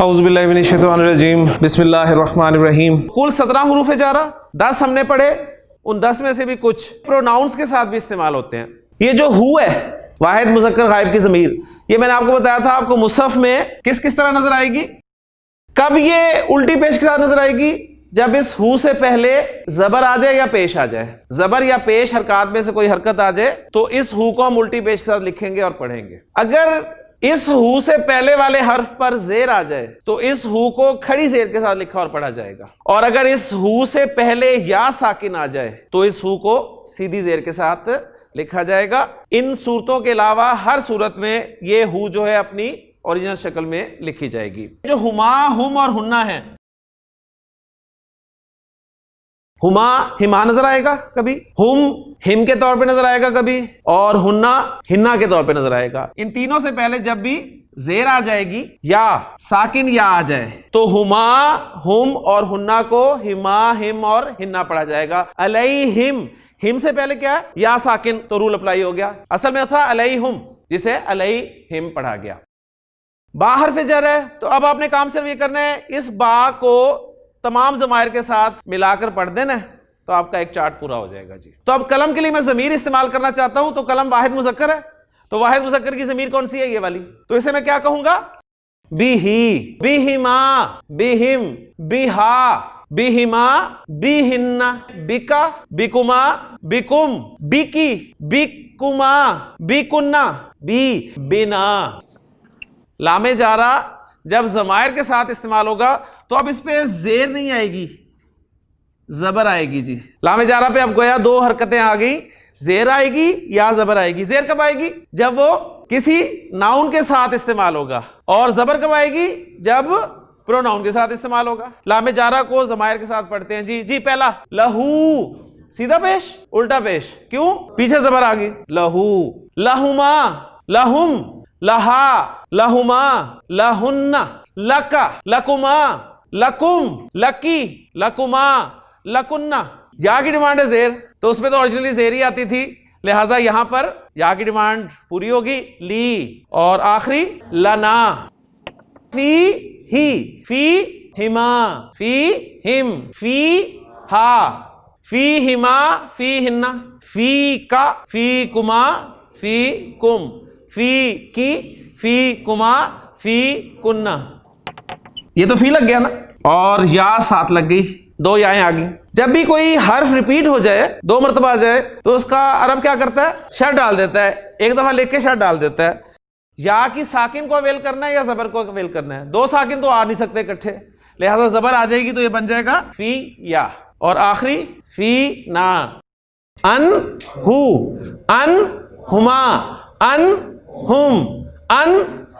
औज़ुबिल्लाहिमिनश्शैतानिर्रजीम बिस्मिल्लाहिर्रहमानिर्रहीम। कुल 17 हुरूफ जारा, 10 हमने पढ़े। उन 10 में से भी कुछ प्रोनाउंस के साथ भी इस्तेमाल होते हैं। ये जो हु है, वाहिद मुज़क्कर गायब की ज़मीर, ये मैंने आपको बताया था आपको मुसहफ में किस किस तरह नजर आएगी। कब ये उल्टी पेश के साथ नजर आएगी? जब इस हु से पहले जबर आ जाए या पेश आ जाए, जबर या पेश हरकत में से कोई हरकत आ जाए तो इस हु को हम उल्टी पेश के साथ लिखेंगे और पढ़ेंगे। अगर इस हु से पहले वाले हर्फ पर जेर आ जाए तो इस हु को खड़ी जेर के साथ लिखा और पढ़ा जाएगा। और अगर इस हु से पहले या साकिन आ जाए तो इस हु को सीधी जेर के साथ लिखा जाएगा। इन सूरतों के अलावा हर सूरत में ये हु जो है अपनी ओरिजिनल शक्ल में लिखी जाएगी। जो हुमा, हुम और हुन्ना है, हुमा हिमा नजर आएगा कभी, हुम हिम के तौर पे नजर आएगा कभी, और हुन्ना हिन्ना के तौर पे नजर आएगा। इन तीनों से पहले जब भी जेर आ जाएगी या साकिन या आ जाए तो हुमा, हुम और हुन्ना को हिमा, हिम और हिन्ना पढ़ा जाएगा। अलैहिम, हिम से पहले क्या है? या साकिन, तो रूल अप्लाई हो गया। असल में था अलैहुम, जिसे अलैहिम पढ़ा गया। बा हर्फ जर है, तो अब आपने काम सिर्फ ये करना है, इस बा को तमाम ज़मायर के साथ मिलाकर पढ़ देना तो आपका एक चार्ट पूरा हो जाएगा जी। तो अब कलम के लिए मैं ज़मीर इस्तेमाल करना चाहता हूं, तो कलम वाहिद मुज़क्कर है, तो वाहिद मुज़क्कर की ज़मीर कौन सी है? ये वाली। तो इसे मैं क्या कहूंगा? बिही, बिहिमा, बिहिम, बिहा, बिहिमा, बिहिन्ना, बिका, बिकुमा, बिकुम, बिकी, बिकुमा, बिकुन्ना, बी, बिना। लामे जारा जब ज़मायर के साथ इस्तेमाल होगा तो अब इस पे जेर नहीं आएगी, जबर आएगी जी। लामे जारा पे अब गोया दो हरकतें आ गई, जेर आएगी या जबर आएगी। जेर कब आएगी? जब वो किसी नाउन के साथ इस्तेमाल होगा, और जबर कब आएगी? जब प्रोनाउन के साथ इस्तेमाल होगा। लामे जारा को ज़मायर के साथ पढ़ते हैं जी। जी पहला लहू, सीधा पेश, उल्टा पेश, क्यों? पीछे जबर आ गई। लहू, लहुमा, लहुम, लहा, लहुमा, लहुन्ना, लका, लकुमा, लकुम, लकी, लकुमा, लकुन्ना। या की डिमांड है जेर, तो उसमें तो ओरिजिनली जेर ही आती थी, लिहाजा यहां पर या की डिमांड पूरी होगी। ली, और आखिरी लना। फी ही, फी हिमा, फी हिम, फी हा, फी हिमा, फी हिन्ना, फी का, फी कुमा, फी कुम, फी की, फी कुमा, फी कुन्ना। ये तो फी लग गया ना, और या साथ लग गई, दो याएं आ गई। जब भी कोई हर्फ रिपीट हो जाए, दो मरतबा आ जाए, तो उसका अरब क्या करता है? शर डाल देता है, एक दफा लिख के शर डाल देता है। या की साकिन को अवेल करना है या जबर को अवेल करना है? दो साकिन तो आ नहीं सकते इकट्ठे, लिहाजा जबर आ जाएगी तो ये बन जाएगा फी या, और आखिरी फी ना। अन हु, अन हुमा, अन हुम, अन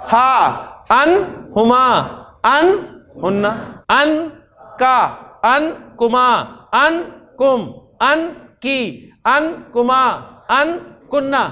हा, अन हुमा, अन हुन्ना, अन का, अन कुमा, अन कुम, अन की, अन कुमा, अन कुन्ना।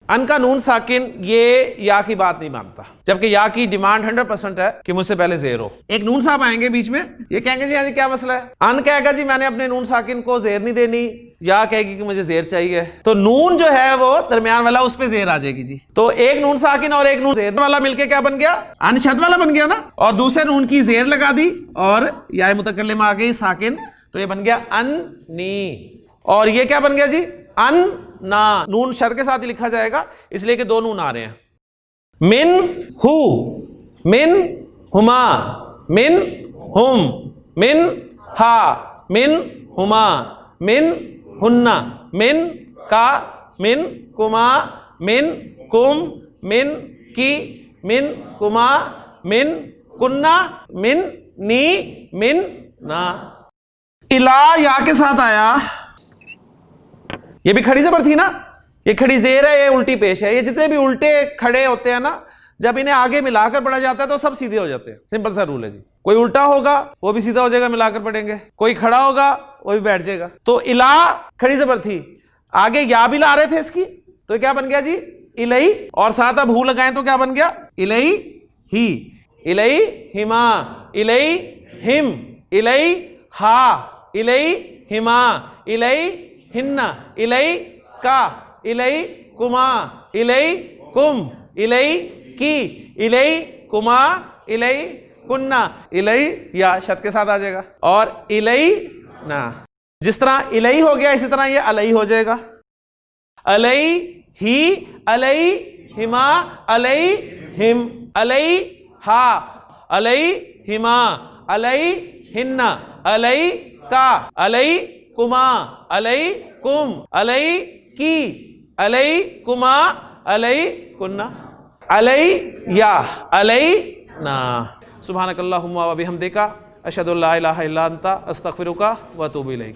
अन का नून साकिन ये या की बात नहीं मानता, जबकि या की डिमांड 100% है कि मुझसे पहले जेर हो। एक नून साहब आएंगे बीच में, ये कहेंगे जी क्या मसला है? अन कहेगा जी मैंने अपने नून साकिन को जेर नहीं देनी, या कहेगी कि मुझे जेर चाहिए, तो नून जो है वो दरमियान वाला, उस पे जेर आ जाएगी जी। तो एक नून साकिन और एक नून जेर वाला मिलके क्या बन गया? अनशद वाला बन गया ना, और दूसरे नून की जेर लगा दी और या मुतकल्लिम आ गई साकिन, तो ये बन गया अन नी। और ये क्या बन गया जी? अन ना। नून शद के साथ ही लिखा जाएगा, इसलिए कि दो नून आ रहे हैं। मिन हु, मिन हुमा, मिन हुम, मिन हा, मिन हुमा, मिन हुन्ना, मिन का, मिन कुमा, मिन कुम, मिन की, मिन कुमा, मिन कुन्ना, मिन नी, मिन ना। इला या के साथ आया, ये भी खड़ी जबर थी ना, ये खड़ी जेर है, ये उल्टी पेश है। ये जितने भी उल्टे खड़े होते हैं ना, जब इन्हें आगे मिलाकर पढ़ा जाता है तो सब सीधे हो जाते हैं। सिंपल सा रूल है जी। कोई उल्टा होगा वो भी सीधा हो जाएगा, मिलाकर पढ़ेंगे। कोई खड़ा होगा वो भी बैठ जाएगा। तो इला खड़ी जबर थी, आगे या भी ला रहे थे इसकी, तो क्या बन गया जी? इलई, और साथ अब हु लगाएं तो क्या बन गया? इलई ही, इलई हिमा, इलई हिम, इलई हा, इलई हिमा, इलई हिन्ना, इलई का, इलई कुमा, इलई कुम, इलई की, इलई कुमा, इलई कुन्ना, इलई या शत के साथ आ जाएगा, और इलई ना। जिस तरह इलई हो गया इसी तरह ये अलई हो जाएगा। अलई ही, अलई हिमा, अलई हिम, अलई हा, अलई हिमा, अलई हिन्ना, अलई का, अलई कुमा, अलई कुम, अलई की, अलई कुमा, अलई कुन्ना, अलई या, अलई ना। सुब्हानकल्लाहुम्मा व बिहम्दिका अशहदु अल्ला इलाहा इल्ला अंता अस्तगफिरुका व अतूबु इलैक।